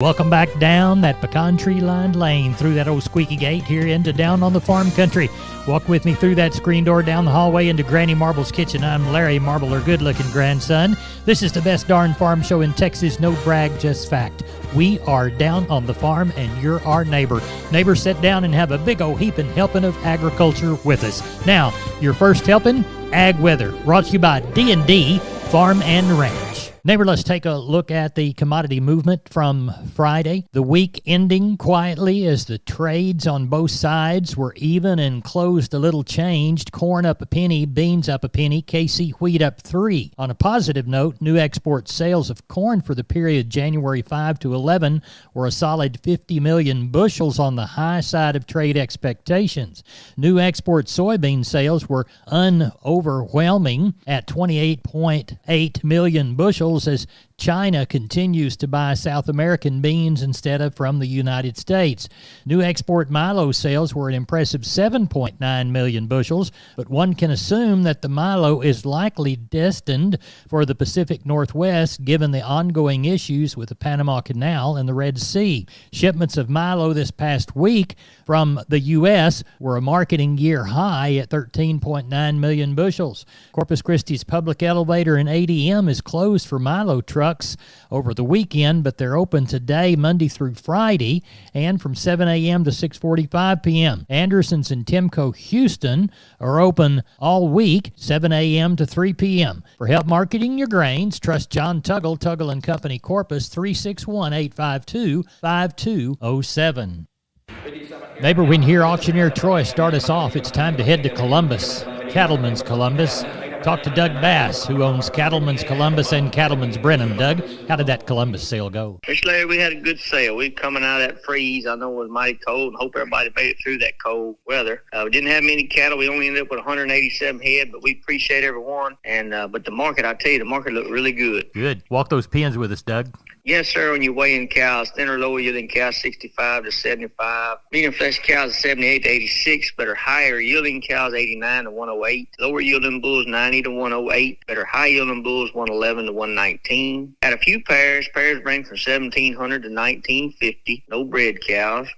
Welcome back down that pecan tree-lined lane through that old squeaky gate here into Down on the Farm Country. Walk with me through that screen door down the hallway into Granny Marble's kitchen. I'm Larry Marble, her good-looking grandson. This is the best darn farm show in Texas. No brag, just fact. We are down on the farm, and you're our neighbor. Neighbors, sit down and have a big old heaping helping of agriculture with us. Now, your first helping, Ag Weather, brought to you by D&D Farm and Ranch. Neighbor, let's take a look at the commodity movement from Friday. The week ending quietly as the trades on both sides were even and closed a little changed. Corn up a penny, beans up a penny, KC wheat up 3. On a positive note, new export sales of corn for the period January 5 to 11 were a solid 50 million bushels on the high side of trade expectations. New export soybean sales were unoverwhelming at 28.8 million bushels as China continues to buy South American beans instead of from the United States. New export milo sales were an impressive 7.9 million bushels, but one can assume that the milo is likely destined for the Pacific Northwest given the ongoing issues with the Panama Canal and the Red Sea. Shipments of milo this past week from the U.S. were a marketing year high at 13.9 million bushels. Corpus Christi's public elevator and ADM is closed for milo trucks over the weekend, but they're open today, Monday through Friday, and from 7 a.m. to 6:45 p.m. Anderson's and Timco Houston are open all week, 7 a.m. to 3 p.m. For help marketing your grains, trust John Tuggle, Tuggle & Company Corpus, 361-852-5207. Neighbor, we can hear auctioneer Troy start us off. It's time to head to Columbus, Cattleman's Columbus. Talk to Doug Bass, who owns Cattleman's Columbus and Cattleman's Brenham. Doug, how did that Columbus sale go? Mr. Larry, we had a good sale. We coming out of that freeze. I know it was mighty cold, and hope everybody made it through that cold weather. We didn't have many cattle. We only ended up with 187 head, but we appreciate everyone. And but the market, I tell you, the market looked really good. Good. Walk those pins with us, Doug. Yes, sir. When you're weighing cows, thinner, lower yielding cows 65 to 75. Medium flesh cows 78 to 86, but are higher yielding cows 89 to 108. Lower yielding bulls 90 to 108, but are high yielding bulls 111 to 119. Had a few pairs. Pairs range from 1,700 to 1,950. No bred cows.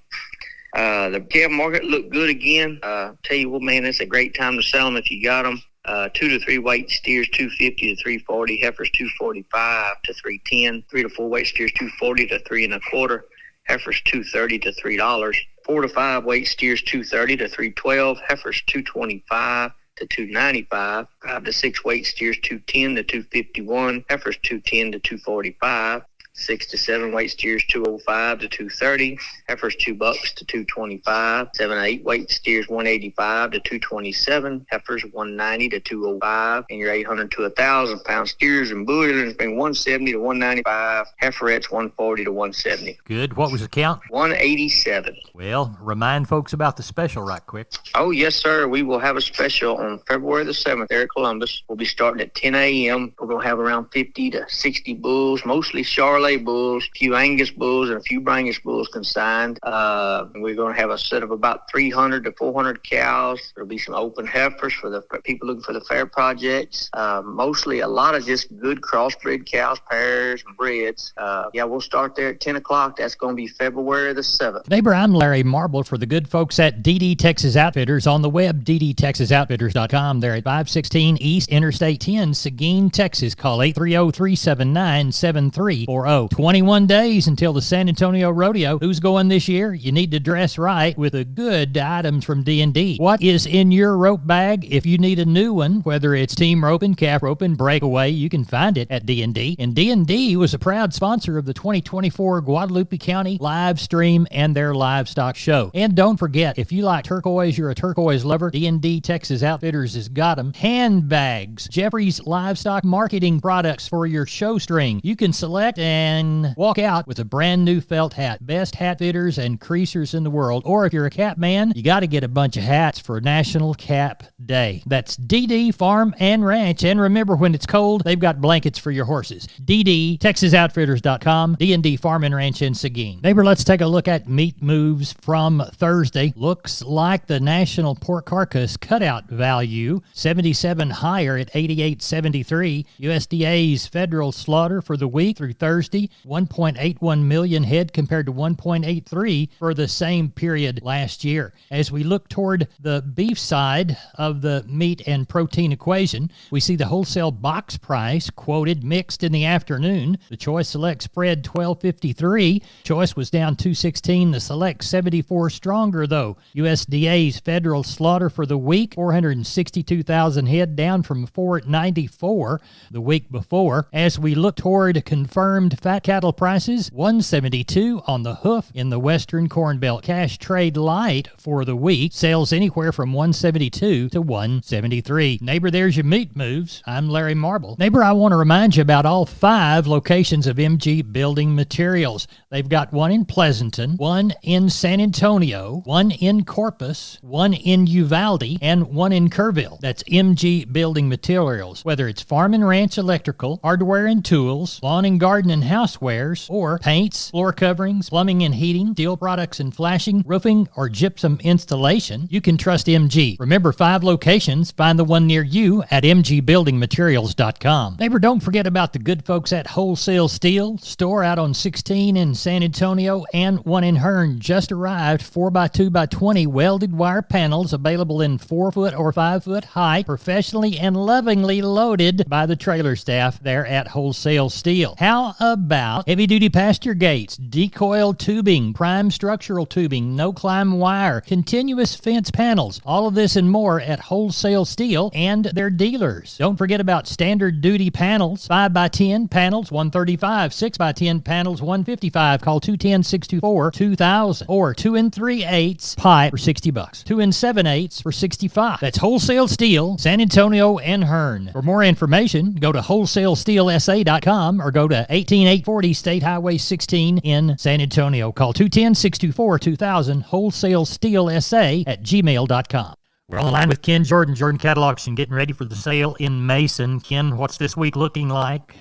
The calf market looked good again. Tell you what, man, it's a great time to sell them if you got them. 2 to 3 weight steers 250 to 340, heifers 245 to 310, 3 to 4 weight steers 240 to 3 1/4, heifers 230 to $3, 4 to 5 weight steers 230 to 312, heifers 225 to 295, 5 to 6 weight steers 210 to 251, heifers 210 to 245. 6 to 7 weight steers 205 to 230, heifers $2 to 225, 7 to 8 weight steers 185 to 227, heifers 190 to 205, and your 800 to 1,000 pound steers and bullions been 170 to 195, heiferettes 140 to 170. Good. What was the count? 187. Well, remind folks about the special right quick. Oh, yes, sir. We will have a special on February the 7th there at Columbus. We'll be starting at 10 a.m. We're going to have around 50 to 60 bulls, mostly Charolais bulls, a few Angus bulls, and a few Brangus bulls consigned. We're going to have a set of about 300 to 400 cows. There'll be some open heifers for the people looking for the fair projects. Mostly a lot of just good crossbred cows, pairs, and breds. We'll start there at 10 o'clock. That's going to be February the 7th. Neighbor, I'm Larry Marble for the good folks at DD Texas Outfitters. On the web, ddtexasoutfitters.com. They're at 516 East Interstate 10, Seguin, Texas. Call 830-379-7340. 21 days until the San Antonio Rodeo. Who's going this year? You need to dress right with the good items from D&D. What is in your rope bag? If you need a new one, whether it's team roping, calf roping, breakaway, you can find it at D&D. And D&D was a proud sponsor of the 2024 Guadalupe County live stream and their livestock show. And don't forget, if you like turquoise, you're a turquoise lover, D&D Texas Outfitters has got them. Handbags, Jeffrey's livestock marketing products for your show string. You can select and walk out with a brand new felt hat. Best hat fitters and creasers in the world. Or if you're a cap man, you got to get a bunch of hats for National Cap Day. That's DD Farm and Ranch. And remember, when it's cold, they've got blankets for your horses. DDTexasOutfitters.com, D&D Farm and Ranch in Seguin. Neighbor, let's take a look at meat moves from Thursday. Looks like the national pork carcass cutout value, 77 higher at 88.73. USDA's federal slaughter for the week through Thursday Thursday, 1.81 million head compared to 1.83 for the same period last year. As we look toward the beef side of the meat and protein equation, we see the wholesale box price quoted mixed in the afternoon. The Choice Select spread $12.53. Choice was down $2.16. The Select 74 stronger though. USDA's federal slaughter for the week, 462,000 head, down from 494 the week before. As we look toward confirmed fat cattle prices, 172 on the hoof in the Western Corn Belt. Cash trade light for the week, sales anywhere from 172 to 173. Neighbor, there's your meat moves. I'm Larry Marble. Neighbor, I want to remind you about all 5 locations of MG Building Materials. They've got one in Pleasanton, one in San Antonio, one in Corpus, one in Uvalde, and one in Kerrville. That's MG Building Materials. Whether it's farm and ranch electrical, hardware and tools, lawn and garden and housewares, or paints, floor coverings, plumbing and heating, steel products and flashing, roofing, or gypsum installation, you can trust MG. Remember, 5 locations. Find the one near you at mgbuildingmaterials.com. Neighbor, don't forget about the good folks at Wholesale Steel, store out on 16 in San Antonio and one in Hearne. Just arrived 4x2x20 welded wire panels available in 4-foot or 5-foot height, professionally and lovingly loaded by the trailer staff there at Wholesale Steel. How about heavy-duty pasture gates, decoil tubing, prime structural tubing, no-climb wire, continuous fence panels, all of this and more at Wholesale Steel and their dealers. Don't forget about standard duty panels, 5x10 panels, $135, 6x10 panels, $155. Call 210-624-2000 or 2 3/8 pipe for $60. 2 7/8 for $65. That's Wholesale Steel, San Antonio and Hearne. For more information, go to wholesalesteelsa.com or go to 18840 State Highway 16 in San Antonio. Call 210-624-2000, wholesalesteelsa@gmail.com. We're on the line with Ken Jordan, Jordan Cattle Auction, getting ready for the sale in Mason. Ken, what's this week looking like?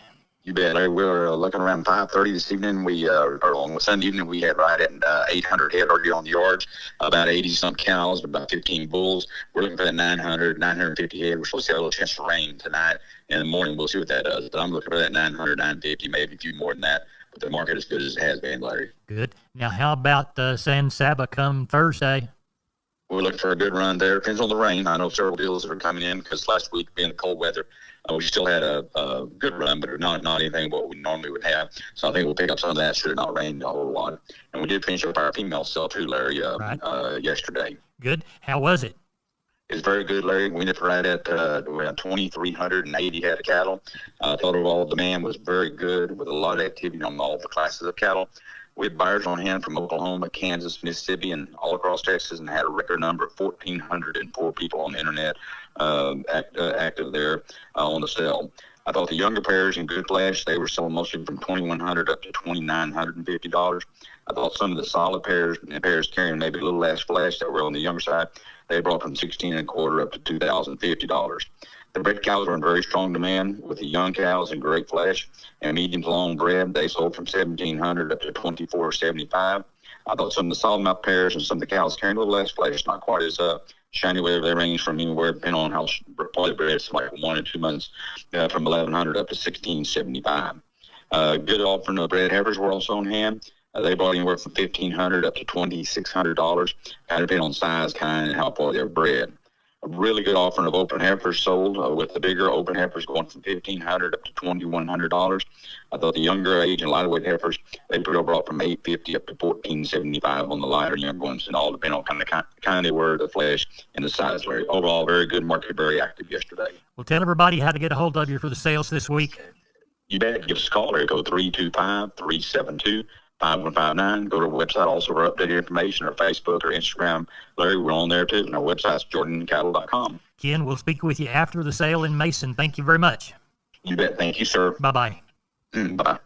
You bet, Larry. We were looking around 5:30 this evening. Or on Sunday evening, we had right at 800 head already on the yards, about 80-some cows, about 15 bulls. We're looking for that 950 head. We're supposed to have a little chance to rain tonight. In the morning, we'll see what that does. But I'm looking for that 900, 950, maybe a few more than that. But the market is good as it has been, Larry. Good. Now, how about San Saba come Thursday? We're looking for a good run there. Depends on the rain. I know several deals are coming in because last week being the cold weather, we still had a good run, but not anything what we normally would have. So I think we'll pick up some of that should it not rain a whole lot. And we did finish up our female sale too, Larry, yesterday. Good. How was it? It's very good, Larry. We ended up right at around 2,380 head of cattle. Total demand was very good with a lot of activity on all the classes of cattle. We had buyers on hand from Oklahoma, Kansas, Mississippi, and all across Texas, and had a record number of 1,404 people on the internet active there on the sale. I thought the younger pairs in good flash, they were selling mostly from $2,100 up to $2,950. I thought some of the solid pairs and pairs carrying maybe a little less flash that were on the younger side, they brought from $1,625 up to $2,050. The bred cows were in very strong demand with the young cows in great flash and medium to long bred. They sold from $1,700 up to $2,475. I thought some of the solid mouth pairs and some of the cows carrying a little less flash, not quite as shiny, whatever they range from anywhere, depending on how probably bred, it's like 1 or 2 months, from $1,100 up to $1,675. Good offering of bred heifers were also on hand. They brought anywhere from $1,500 up to $2,600, kind of depending on size, kind, and how far they're bred. A really good offering of open heifers sold with the bigger open heifers going from $1,500 up to $2,100. I thought the younger age and lighter weight heifers, they brought from $850 up to $1,475 on the lighter young ones, and all depending on kind they were, the flesh, and the size. Larry. Overall, very good market, very active yesterday. Well, tell everybody how to get a hold of you for the sales this week. You bet. Give us a call. There, go 325-372-5159. Go to our website also for updated information, or Facebook or Instagram. Larry, we're on there too. And our website's jordancattle.com. Ken, we'll speak with you after the sale in Mason. Thank you very much. You bet. Thank you, sir. Bye-bye. Bye-bye.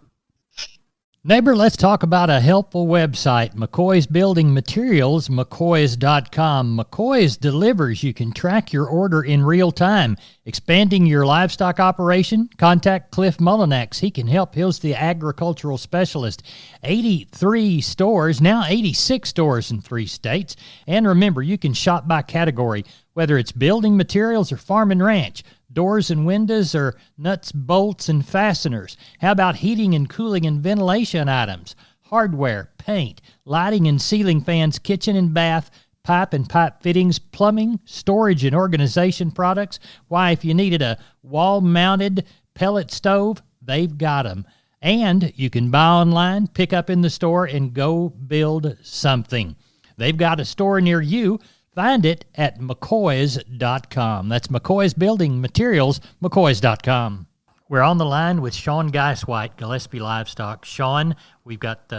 Neighbor, let's talk about a helpful website, McCoy's Building Materials, McCoy's.com. McCoy's delivers. You can track your order in real time. Expanding your livestock operation? Contact Cliff Mullinax. He can help. He's the agricultural specialist. 83 stores, now 86 stores in 3 states. And remember, you can shop by category, whether it's building materials or farm and ranch. doors and windows, or nuts, bolts, and fasteners? How about heating and cooling and ventilation items, hardware, paint, lighting and ceiling fans, kitchen and bath, pipe and pipe fittings, plumbing, storage and organization products? Why, if you needed a wall-mounted pellet stove, they've got them. And you can buy online, pick up in the store, and go build something. They've got a store near you. Find it at McCoys.com. That's McCoys Building Materials, McCoys.com. We're on the line with Sean Geiswhite, Gillespie Livestock. Sean, we've got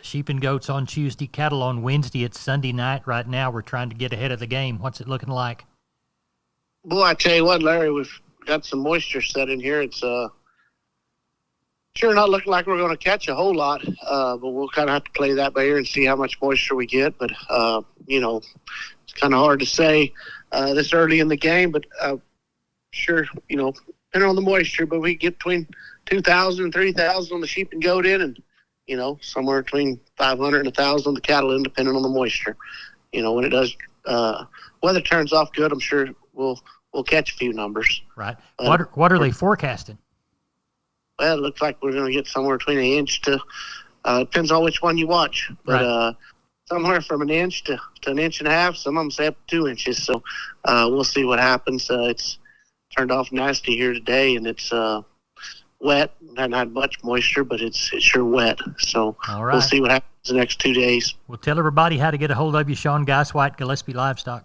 sheep and goats on Tuesday, cattle on Wednesday. It's Sunday night right now. We're trying to get ahead of the game. What's it looking like? Boy, I tell you what, Larry, we've got some moisture set in here. It's sure not looking like we're going to catch a whole lot, but we'll kind of have to play that by ear and see how much moisture we get. But, it's kind of hard to say this early in the game, but sure, depending on the moisture, but we get between 2,000 and 3,000 on the sheep and goat in, and, somewhere between 500 and 1,000 on the cattle in, depending on the moisture. When it does, weather turns off good, I'm sure we'll catch a few numbers. Right. What are they forecasting? Well, it looks like we're going to get somewhere between an inch to, depends on which one you watch, but right. Somewhere from an inch to an inch and a half. Some of them say up to 2 inches. So we'll see what happens. It's turned off nasty here today, and it's wet. Not had much moisture, but it's sure wet. So all right. We'll see what happens the next 2 days. Well, tell everybody how to get a hold of you, Sean Geiswhite, Gillespie Livestock.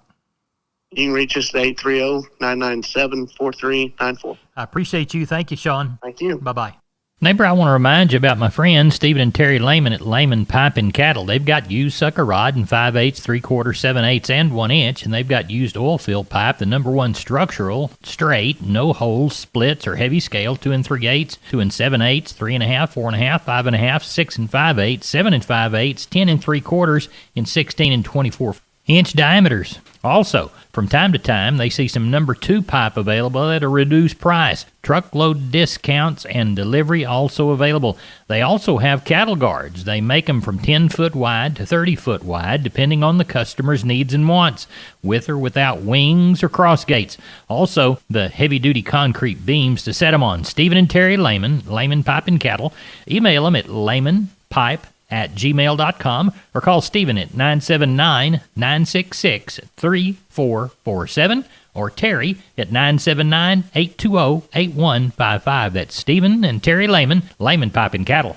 You can reach us at 830-997-4394. I appreciate you. Thank you, Sean. Thank you. Bye-bye. Neighbor, I want to remind you about my friends Stephen and Terry Lehman at Lehman Pipe and Cattle. They've got used sucker rod in 5/8, 3/4, 7/8, and 1 inch, and they've got used oil field pipe, the #1 structural, straight, no holes, splits, or heavy scale, 2 3/8, 2 7/8, 3.5, 4.5, 5.5, 6 5/8, 7 5/8, 10 3/4, and 16 24-inch diameters. Also, from time to time, they see some #2 pipe available at a reduced price. Truckload discounts and delivery also available. They also have cattle guards. They make them from 10-foot wide to 30-foot wide, depending on the customer's needs and wants, with or without wings or cross gates. Also, the heavy-duty concrete beams to set them on. Stephen and Terry Lehman, Lehman Pipe and Cattle. Email them at lehmanpipe@gmail.com or call Stephen at 979-966-3447 or Terry at 979-820-8155. That's Stephen and Terry Lehman, Lehman Pipe and Cattle.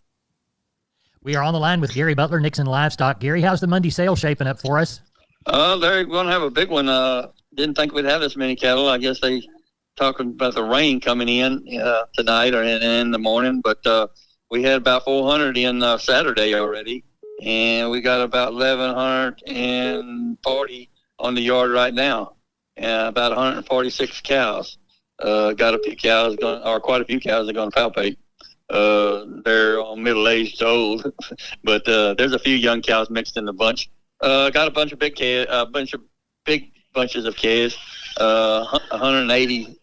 We are on the line with Gary Butler, Nixon Livestock. Gary, how's the Monday sale shaping up for us? They're going to have a big one. Didn't think we'd have this many cattle. I guess they talking about the rain coming in tonight or in the morning, but we had about 400 in Saturday already, and we got about 1,140 on the yard right now, and about 146 cows. Got a few cows quite a few cows are going to palpate. They're middle-aged to old, but there's a few young cows mixed in the bunch. Got a bunch of big bunches of calves, 180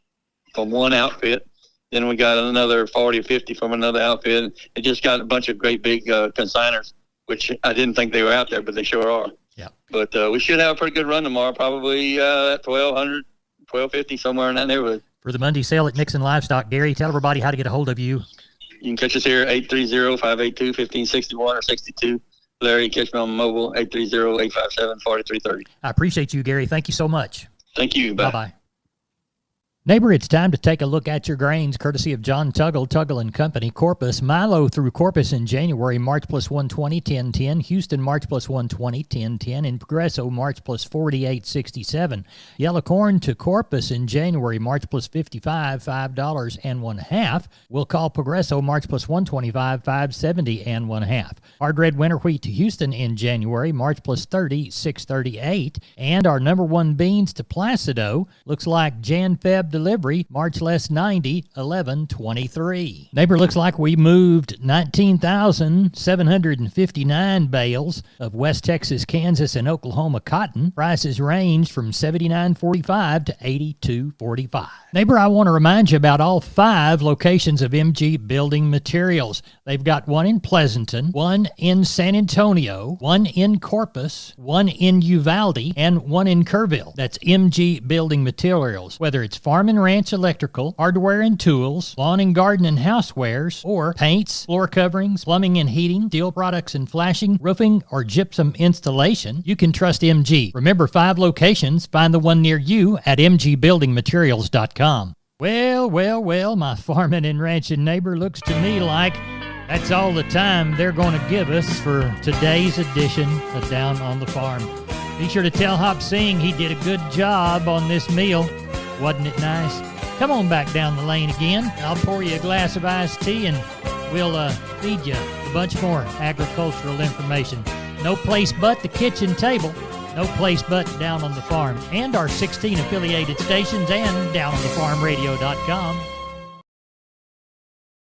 from one outfit. Then we got another 40 or 50 from another outfit. It just got a bunch of great big consigners, which I didn't think they were out there, but they sure are. Yeah. But we should have a pretty good run tomorrow, probably at 1,200, 1,250, somewhere in that neighborhood. For the Monday sale at Nixon Livestock, Gary, tell everybody how to get a hold of you. You can catch us here, 830-582-1561 or 62. Larry, catch me on mobile, 830-857-4330. I appreciate you, Gary. Thank you so much. Thank you. Bye. Bye-bye. Neighbor, it's time to take a look at your grains, courtesy of John Tuggle & Company. Corpus, Milo through Corpus in January, March plus 120, 10.10. Houston, March plus 120, 10.10. And Progresso, March plus 48.67. Yellow corn to Corpus in January, March plus 55, $5 and 1/2. We'll call Progresso, March plus 125, 5.70 and 1/2. Hard red winter wheat to Houston in January, March plus 30, 6.38. And our #1 beans to Placido, looks like Jan-Feb delivery, March less 90, 11.23. Neighbor, looks like we moved 19,759 bales of West Texas, Kansas, and Oklahoma cotton. Prices ranged from $79.45 to $82.45. Neighbor, I want to remind you about all 5 locations of MG Building Materials. They've got one in Pleasanton, one in San Antonio, one in Corpus, one in Uvalde, and one in Kerrville. That's MG Building Materials. Whether it's farm farm and ranch electrical, hardware and tools, lawn and garden and housewares, or paints, floor coverings, plumbing and heating, steel products and flashing, roofing, or gypsum installation, you can trust MG. Remember, 5 locations. Find the one near you at mgbuildingmaterials.com. Well, my farming and ranching neighbor, looks to me like that's all the time they're going to give us for today's edition of Down on the Farm. Be sure to tell Hop Sing he did a good job on this meal. Wasn't it nice? Come on back down the lane again. I'll pour you a glass of iced tea and we'll feed you a bunch more agricultural information. No place but the kitchen table. No place but Down on the Farm and our 16 affiliated stations and downonthefarmradio.com.